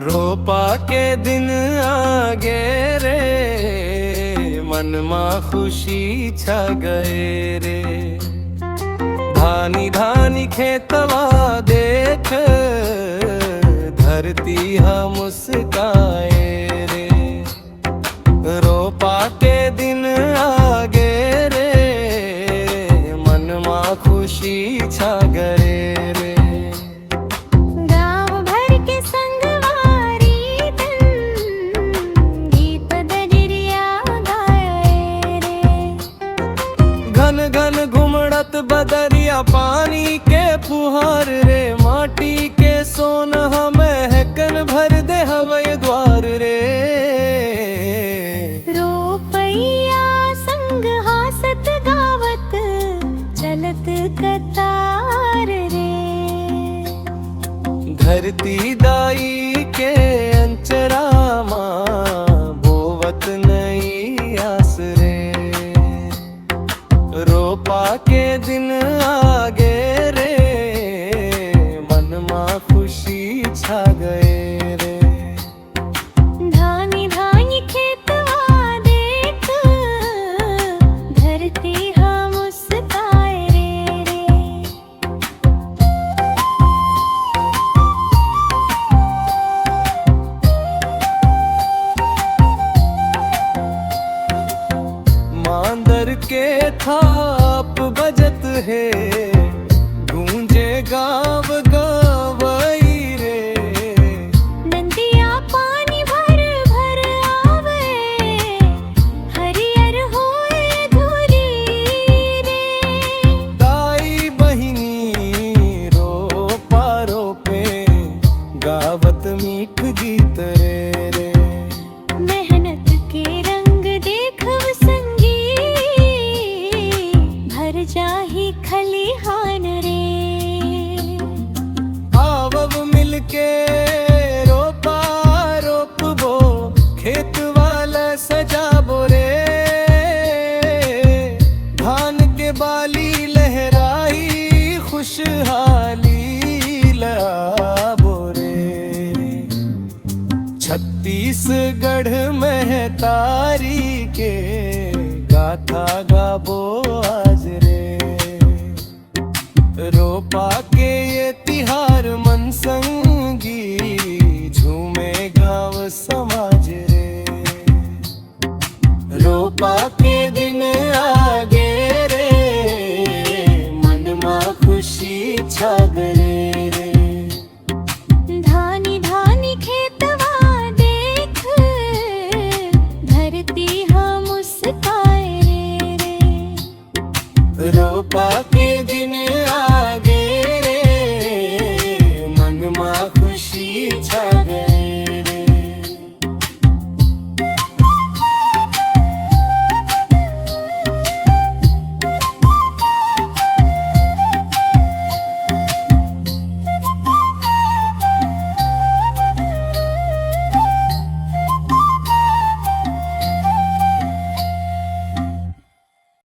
रोपा के दिन आगे रे, मन में खुशी छा गए रे। धानी धानी खेतवा देख, धरती हम मुस्काए रे। रोपा के दिन आगे रे, मन में खुशी छा गए रे। घन घन घुमड़त बदरिया पानी के फुहार रे, माटी के सोन हमें हेकन भर दे हवै द्वार रे। रोपैया संग हासत गावत चलत कतार रे। धरती दाई के अंचरा मां बोवत नई आस रे। रोपा के दिन आगे रे, मन में खुशी छा गए रे। धानी धानी खेतवा देख, धरती हम मुस्काए रे। मांदर के थाप बजत है, गूंजे गाँव गवई रे। नदिया पानी भर भर आवे, हरियर होए धुरी रे। दाई बहिनी रोपा रोपे, गावत मीठ गीत रे। मेहनत के रंग देखव संगी, भर जाही खलिहान रे। आवब मिलके रोपा रोपबो, खेत वाला सजाबो रे। धान के बाली लहराई, खुशहाली लाबो रे। छत्तीसगढ़ में तारी के गाथा गाबो आज रे। रोपा के ये तिहार मन संगी, झूमे गाँव समाज रे। रोपा के दिन आगे रे, मन में खुशी छा गए।